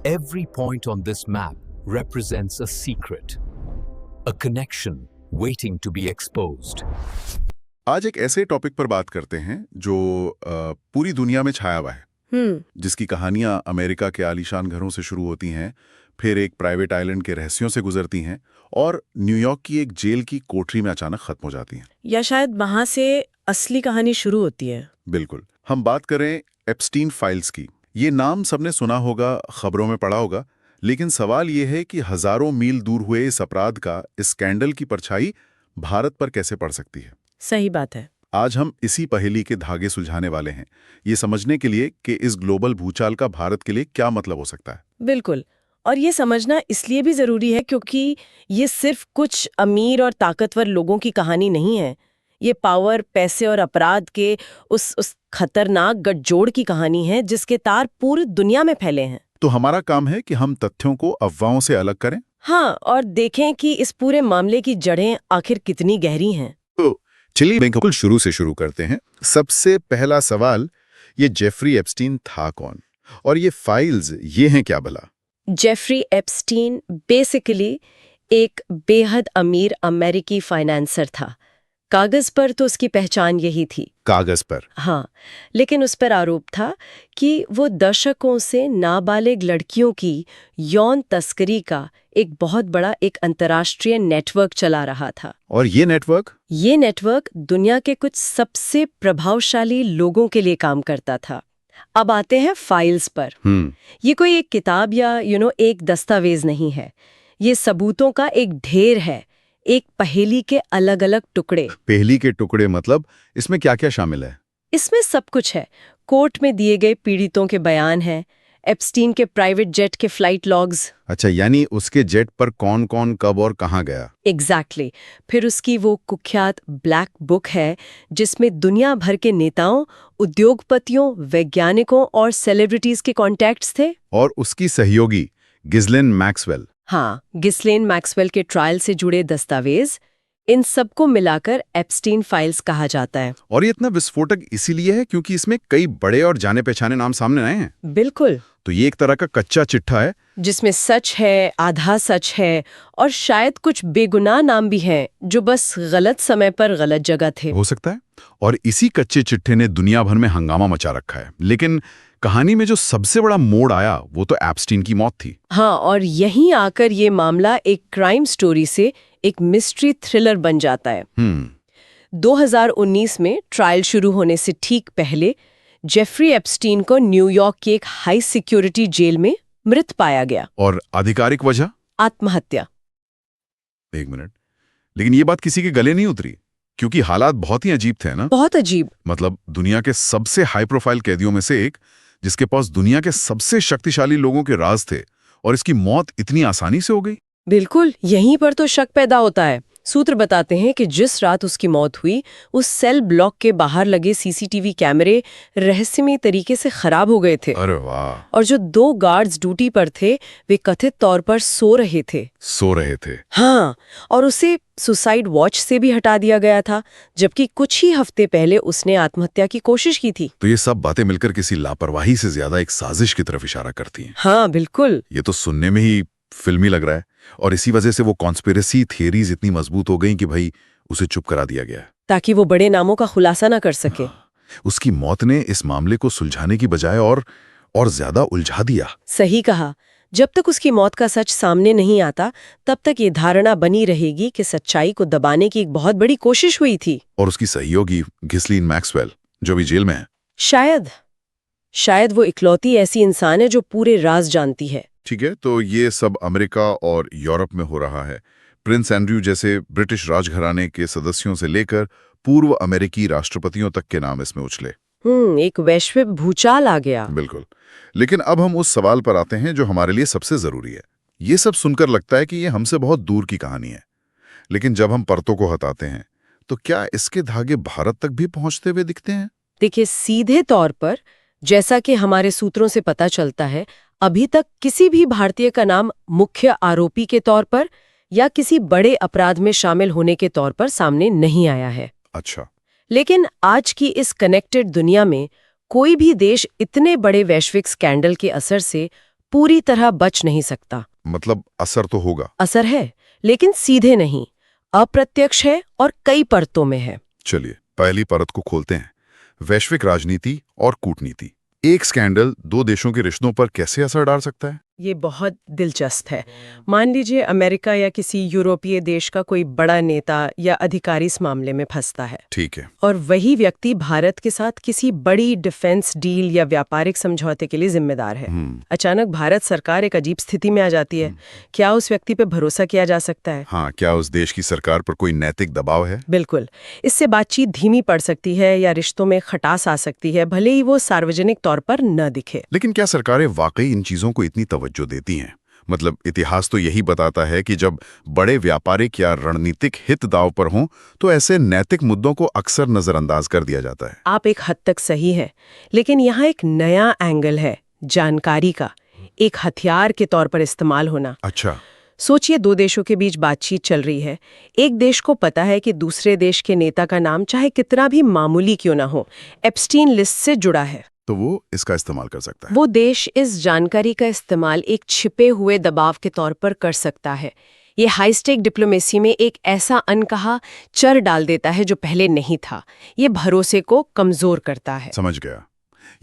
Every point on this map represents a secret, a connection waiting to be exposed. आज एक ऐसे topic पर बात करते हैं जो पूरी दुनिया में छाया हुआ है, जिसकी कहानियां अमेरिका के आलीशान घरों से शुरू होती हैं, फिर एक प्राइवेट आइलैंड के रहस्यों से गुजरती हैं और न्यूयॉर्क की एक जेल की कोठरी में अचानक खत्म हो जाती हैं। या शायद वहां से असली कहानी शुरू होती है। बिल्कुल। हम बात करें एप्स्टीन फाइल्स की। ये नाम सबने सुना होगा, खबरों में पढ़ा होगा, लेकिन सवाल ये है कि हजारों मील दूर हुए इस अपराध का, इस स्कैंडल की परछाई भारत पर कैसे पड़ सकती है। सही बात है। आज हम इसी पहेली के धागे सुलझाने वाले हैं, ये समझने के लिए कि इस ग्लोबल भूचाल का भारत के लिए क्या मतलब हो सकता है। बिल्कुल। और ये समझना इसलिए भी जरूरी है क्योंकि ये सिर्फ कुछ अमीर और ताकतवर लोगों की कहानी नहीं है। ये पावर, पैसे और अपराध के उस खतरनाक गठजोड़ की कहानी है जिसके तार पूरी दुनिया में फैले हैं। तो हमारा काम है कि हम तथ्यों को अफवाहों से अलग करें। हाँ, और देखें कि इस पूरे मामले की जड़ें आखिर कितनी गहरी हैं। तो चलिए बिल्कुल शुरू से शुरू करते हैं। सबसे पहला सवाल, ये जेफरी एप्स्टीन था कौन और ये फाइल्स ये हैं क्या भला? जेफरी एप्स्टीन बेसिकली एक बेहद अमीर अमेरिकी फाइनेंसर था। कागज पर तो उसकी पहचान यही थी। कागज पर? हाँ, लेकिन उस पर आरोप था कि वो दशकों से नाबालिग लड़कियों की यौन तस्करी का एक बहुत बड़ा अंतर्राष्ट्रीय नेटवर्क चला रहा था। और ये नेटवर्क दुनिया के कुछ सबसे प्रभावशाली लोगों के लिए काम करता था। अब आते हैं फाइल्स पर। ये कोई एक किताब या एक दस्तावेज नहीं है। ये सबूतों का एक ढेर है, एक पहेली के अलग अलग टुकड़े। पहेली के टुकड़े मतलब इसमें क्या क्या शामिल है? इसमें सब कुछ है। कोर्ट में दिए गए पीड़ितों के बयान हैं, एप्स्टीन के प्राइवेट जेट के फ्लाइट लॉग्स। अच्छा, यानी उसके जेट पर कौन कौन कब और कहाँ गया। एग्जैक्टली। फिर उसकी वो कुख्यात ब्लैक बुक है जिसमें दुनिया भर के नेताओं, उद्योगपतियों, वैज्ञानिकों और सेलिब्रिटीज के कॉन्टैक्ट्स थे। और उसकी सहयोगी गिस्लेन मैक्सवेल। हाँ, गिस्लेन मैक्सवेल के ट्रायल से जुड़े दस्तावेज, इन सबको मिलाकर एप्स्टीन फाइल्स कहा जाता है। और ये इतना विस्फोटक इसीलिए है क्योंकि इसमें कई बड़े और जाने पहचाने नाम सामने आए हैं। बिल्कुल। तो ये एक तरह का कच्चा चिट्ठा है जिसमें सच है, आधा सच है और शायद कुछ बेगुनाह नाम भी हैं जो बस गलत समय पर गलत जगह थे। हो सकता है। और इसी कच्चे चिट्ठे ने दुनिया भर में हंगामा मचा रखा है। लेकिन कहानी में जो सबसे बड़ा मोड़ आया वो तो एप्स्टीन की मौत थी। हाँ, और यहीं आकर ये मामला एक क्राइम स्टोरी से एक मिस्ट्री थ्रिलर बन जाता है। 2019 में ट्रायल शुरू होने से ठीक पहले जेफरी एप्स्टीन को न्यूयॉर्क की एक हाई सिक्योरिटी जेल में मृत पाया गया। और आधिकारिक वजह? आत्महत्या। एक मिनट, लेकिन ये बात किसी के गले नहीं उतरी क्योंकि हालात बहुत ही अजीब थे ना। बहुत अजीब। मतलब दुनिया के सबसे हाई प्रोफाइल कैदियों में से एक, जिसके पास दुनिया के सबसे शक्तिशाली लोगों के राज थे, और इसकी मौत इतनी आसानी से हो गई। बिल्कुल, यहीं पर तो शक पैदा होता है। सूत्र बताते हैं कि जिस रात उसकी मौत हुई, उस सेल ब्लॉक के बाहर लगे सीसीटीवी कैमरे रहस्यमय तरीके से खराब हो गए थे। अरे वाह। और जो 2 गार्ड्स ड्यूटी पर थे वे कथित तौर पर सो रहे थे। हाँ, और उसे सुसाइड वॉच से भी हटा दिया गया था, जबकि कुछ ही हफ्ते पहले उसने आत्महत्या की कोशिश की थी। तो ये सब बातें मिलकर किसी लापरवाही से ज्यादा एक साजिश की तरफ इशारा करती हैं। हाँ बिल्कुल। ये तो सुनने में ही फिल्मी लग रहा है। और इसी वजह से वो कॉन्स्पिरेसी थियरीज इतनी मजबूत हो गई कि भाई उसे चुप करा दिया गया, ताकि वो बड़े नामों का खुलासा ना कर सके। उसकी मौत ने इस मामले को सुलझाने की बजाय और ज्यादा उलझा दिया। सही कहा। जब तक उसकी मौत का सच सामने नहीं आता, तब तक ये धारणा बनी रहेगी कि सच्चाई को दबाने की एक बहुत बड़ी कोशिश हुई थी। और उसकी सहयोगी गिस्लीन मैक्सवेल जो भी जेल में है, शायद वो इकलौती ऐसी इंसान है जो पूरे राज जानती है। ठीक है, तो ये सब अमेरिका और यूरोप में हो रहा है। प्रिंस एंड्रयू जैसे ब्रिटिश राजघराने के सदस्यों से लेकर पूर्व अमेरिकी राष्ट्रपतियों तक के नाम इसमें उछले। एक वैश्विक भूचाल आ गया। बिल्कुल। लेकिन अब हम उस सवाल पर आते हैं जो हमारे लिए सबसे जरूरी है। ये सब सुनकर लगता है कि ये हमसे बहुत दूर की कहानी है, लेकिन जब हम परतों को हटाते हैं तो क्या इसके धागे भारत तक भी पहुंचते हुए दिखते हैं? देखिए, सीधे तौर पर जैसा कि हमारे सूत्रों से पता चलता है, अभी तक किसी भी भारतीय का नाम मुख्य आरोपी के तौर पर या किसी बड़े अपराध में शामिल होने के तौर पर सामने नहीं आया है। अच्छा। लेकिन आज की इस कनेक्टेड दुनिया में कोई भी देश इतने बड़े वैश्विक स्कैंडल के असर से पूरी तरह बच नहीं सकता। मतलब असर तो होगा। असर है, लेकिन सीधे नहीं, अप्रत्यक्ष है और कई परतों में है। चलिए पहली परत को खोलते हैं, वैश्विक राजनीति और कूटनीति। एक स्कैंडल दो देशों के रिश्तों पर कैसे असर डाल सकता है? ये बहुत दिलचस्प है। मान लीजिए अमेरिका या किसी यूरोपीय देश का कोई बड़ा नेता या अधिकारी इस मामले में फंसता है, ठीक है। और वही व्यक्ति भारत के साथ किसी बड़ी डिफेंस डील या व्यापारिक समझौते के लिए जिम्मेदार है। अचानक भारत सरकार एक अजीब स्थिति में आ जाती है। क्या उस व्यक्ति पे भरोसा किया जा सकता है? हाँ, क्या उस देश की सरकार पर कोई नैतिक दबाव है? बिल्कुल। इससे बातचीत धीमी पड़ सकती है या रिश्तों में खटास आ सकती है, भले ही वो सार्वजनिक तौर पर न दिखे। लेकिन क्या सरकारें वाकई इन चीजों को इतनी तवज्जो देती हैं? मतलब इतिहास तो यही बताता है कि जब बड़े व्यापारिक या रणनीतिक हित दांव पर हों तो ऐसे नैतिक मुद्दों को अक्सर नजरअंदाज कर दिया जाता है। आप एक हद तक सही हैं, लेकिन यहाँ एक नया एंगल है, जानकारी का एक हथियार के तौर पर इस्तेमाल होना। अच्छा। सोचिए, दो देशों के बीच बातचीत चल रही है। एक देश को पता है कि दूसरे देश के नेता का नाम चाहे कितना भी मामूली क्यों ना हो, एप्स्टीन लिस्ट से जुड़ा है, तो वो इसका इस्तेमाल कर सकता है। वो देश इस जानकारी का इस्तेमाल एक छिपे हुए दबाव के तौर पर कर सकता है। ये हाई स्टेक डिप्लोमेसी में एक ऐसा अनकहा चर डाल देता है जो पहले नहीं था। ये भरोसे को कमजोर करता है। समझ गया।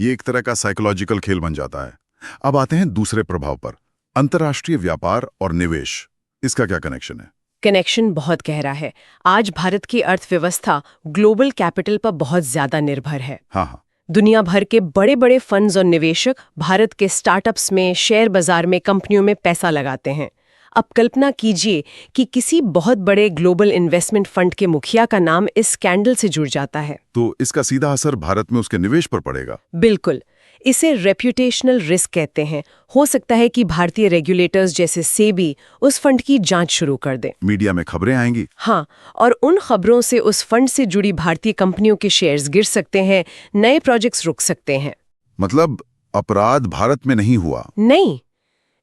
ये एक तरह का साइकोलॉजिकल खेल बन जाता है। अब आते हैं दूसरे प्रभाव पर, अंतर्राष्ट्रीय व्यापार और निवेश। इसका क्या कनेक्शन है? कनेक्शन बहुत गहरा है। आज भारत की अर्थव्यवस्था ग्लोबल कैपिटल पर बहुत ज्यादा निर्भर है। हाँ। दुनिया भर के बड़े बड़े फंड्स और निवेशक भारत के स्टार्टअप्स में, शेयर बाजार में, कंपनियों में पैसा लगाते हैं। अब कल्पना कीजिए कि किसी बहुत बड़े ग्लोबल इन्वेस्टमेंट फंड के मुखिया का नाम इस स्कैंडल से जुड़ जाता है, तो इसका सीधा असर भारत में उसके निवेश पर पड़ेगा। बिल्कुल। इसे रेप्यूटेशनल रिस्क कहते हैं। हो सकता है कि भारतीय रेगुलेटर्स जैसे सेबी उस फंड की जांच शुरू कर दें। मीडिया में खबरें आएंगी। हाँ, और उन खबरों से उस फंड से जुड़ी भारतीय कंपनियों के शेयर्स गिर सकते हैं, नए प्रोजेक्ट्स रुक सकते हैं। मतलब अपराध भारत में नहीं हुआ? नहीं,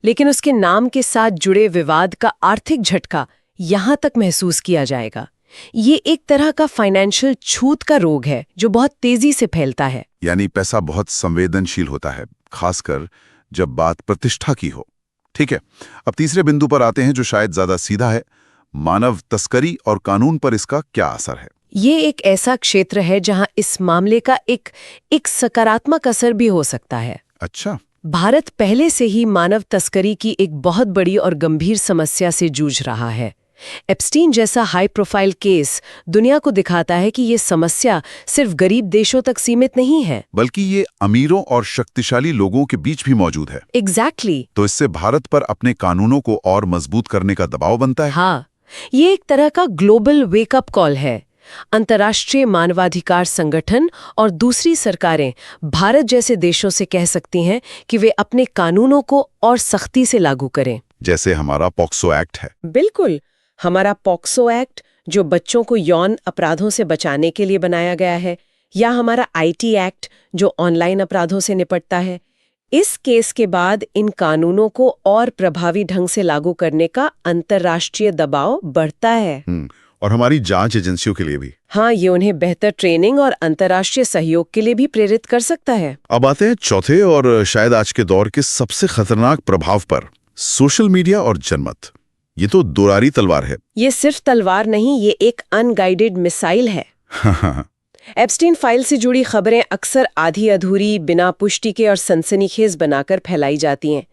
लेकिन उसके नाम के साथ जुड़े विवाद का आर्थिक झटका यहां तक महसूस किया जाएगा। ये एक तरह का फाइनेंशियल छूत का रोग है जो बहुत तेजी से फैलता है। यानी पैसा बहुत संवेदनशील होता है, खासकर जब बात प्रतिष्ठा की हो। ठीक है, अब तीसरे बिंदु पर आते हैं जो शायद ज्यादा सीधा है, मानव तस्करी और कानून पर इसका क्या असर है? ये एक ऐसा क्षेत्र है जहां इस मामले का एक सकारात्मक असर भी हो सकता है। अच्छा। भारत पहले से ही मानव तस्करी की एक बहुत बड़ी और गंभीर समस्या से जूझ रहा है। एप्स्टीन जैसा हाई प्रोफाइल केस दुनिया को दिखाता है कि ये समस्या सिर्फ गरीब देशों तक सीमित नहीं है, बल्कि ये अमीरों और शक्तिशाली लोगों के बीच भी मौजूद है। एग्जैक्टली। तो इससे भारत पर अपने कानूनों को और मजबूत करने का दबाव बनता है। हाँ, ये एक तरह का ग्लोबल वेकअप कॉल है। अंतर्राष्ट्रीय मानवाधिकार संगठन और दूसरी सरकारें भारत जैसे देशों से कह सकती हैं कि वे अपने कानूनों को और सख्ती से लागू करें। जैसे हमारा पॉक्सो एक्ट है। बिल्कुल, हमारा पॉक्सो एक्ट जो बच्चों को यौन अपराधों से बचाने के लिए बनाया गया है, या हमारा आईटी एक्ट जो ऑनलाइन अपराधों से निपटता है। इस केस के बाद इन कानूनों को और प्रभावी ढंग से लागू करने का अंतर्राष्ट्रीय दबाव बढ़ता है। और हमारी जांच एजेंसियों के लिए भी। हाँ, ये उन्हें बेहतर ट्रेनिंग और अंतर्राष्ट्रीय सहयोग के लिए भी प्रेरित कर सकता है। अब आते हैं चौथे और शायद आज के दौर के सबसे खतरनाक प्रभाव पर, सोशल मीडिया और जनमत। ये तो दोरारी तलवार है। ये सिर्फ तलवार नहीं, ये एक अनगाइडेड मिसाइल है। एप्स्टीन फाइल से जुड़ी खबरें अक्सर आधी अधूरी, बिना पुष्टि के और सनसनीखेज बनाकर फैलाई जाती हैं।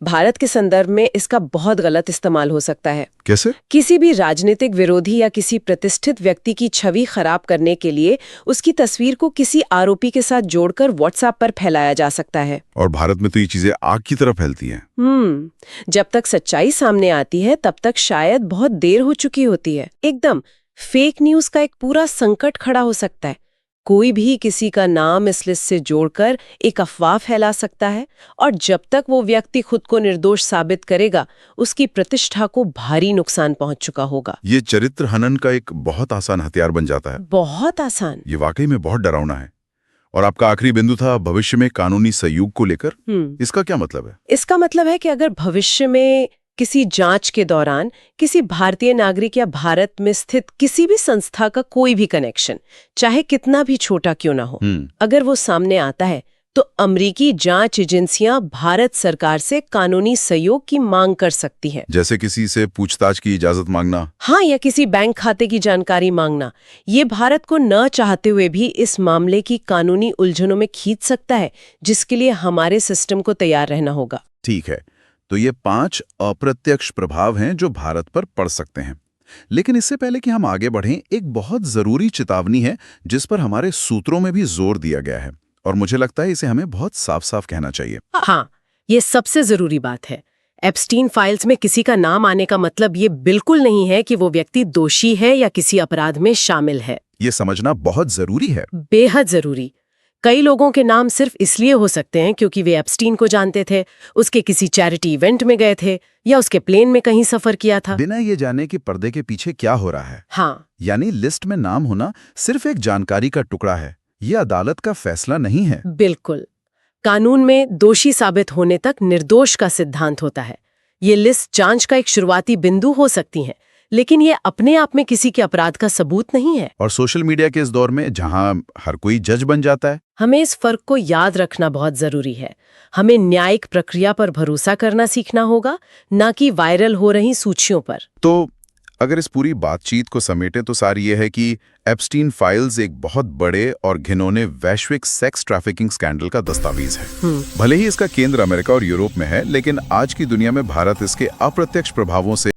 भारत के संदर्भ में इसका बहुत गलत इस्तेमाल हो सकता है। कैसे? किसी भी राजनीतिक विरोधी या किसी प्रतिष्ठित व्यक्ति की छवि खराब करने के लिए उसकी तस्वीर को किसी आरोपी के साथ जोड़कर व्हाट्सएप पर फैलाया जा सकता है। और भारत में तो ये चीजें आग की तरह फैलती हैं। जब तक सच्चाई सामने आती है तब तक शायद बहुत देर हो चुकी होती है। एकदम फेक न्यूज का एक पूरा संकट खड़ा हो सकता है। कोई भी किसी का नाम इस लिस्ट से जोड़कर एक अफवाह फैला सकता है, और जब तक वो व्यक्ति खुद को निर्दोष साबित करेगा, उसकी प्रतिष्ठा को भारी नुकसान पहुंच चुका होगा। ये चरित्र हनन का एक बहुत आसान हथियार बन जाता है। बहुत आसान। ये वाकई में बहुत डरावना है। और आपका आखिरी बिंदु था भविष्य में कानूनी सहयोग को लेकर। इसका क्या मतलब है? इसका मतलब है कि अगर भविष्य में किसी जांच के दौरान किसी भारतीय नागरिक या भारत में स्थित किसी भी संस्था का कोई भी कनेक्शन, चाहे कितना भी छोटा क्यों ना हो, अगर वो सामने आता है, तो अमेरिकी जांच एजेंसियां भारत सरकार से कानूनी सहयोग की मांग कर सकती हैं। जैसे किसी से पूछताछ की इजाजत मांगना। हाँ, या किसी बैंक खाते की जानकारी मांगना। ये भारत को न चाहते हुए भी इस मामले की कानूनी उलझनों में खींच सकता है, जिसके लिए हमारे सिस्टम को तैयार रहना होगा। ठीक है, तो ये 5 अप्रत्यक्ष प्रभाव हैं जो भारत पर पड़ सकते हैं। लेकिन इससे पहले कि हम आगे बढ़ें, एक बहुत जरूरी चेतावनी है जिस पर हमारे सूत्रों में भी जोर दिया गया है, और मुझे लगता है इसे हमें बहुत साफ साफ कहना चाहिए। हाँ, ये सबसे जरूरी बात है। एप्स्टीन फाइल्स में किसी का नाम आने का मतलब ये बिल्कुल नहीं है कि वो व्यक्ति दोषी है या किसी अपराध में शामिल है। ये समझना बहुत जरूरी है। बेहद जरूरी। कई लोगों के नाम सिर्फ इसलिए हो सकते हैं क्योंकि वे एप्स्टीन को जानते थे, उसके किसी चैरिटी इवेंट में गए थे या उसके प्लेन में कहीं सफर किया था, बिना ये जाने कि पर्दे के पीछे क्या हो रहा है। हाँ, यानी लिस्ट में नाम होना सिर्फ एक जानकारी का टुकड़ा है, ये अदालत का फैसला नहीं है। बिल्कुल। कानून में दोषी साबित होने तक निर्दोष का सिद्धांत होता है। ये लिस्ट जांच का एक शुरुआती बिंदु हो सकती है, लेकिन ये अपने आप में किसी के अपराध का सबूत नहीं है। और सोशल मीडिया के इस दौर में जहां हर कोई जज बन जाता है, हमें इस फर्क को याद रखना बहुत जरूरी है। हमें न्यायिक प्रक्रिया पर भरोसा करना सीखना होगा, न कि वायरल हो रही सूचियों पर। तो अगर इस पूरी बातचीत को समेटें तो सार ये है कि एप्स्टीन फाइल्स एक बहुत बड़े और घिनौने वैश्विक सेक्स ट्रैफिकिंग स्कैंडल का दस्तावेज है। भले ही इसका केंद्र अमेरिका और यूरोप में है, लेकिन आज की दुनिया में भारत इसके अप्रत्यक्ष प्रभावों से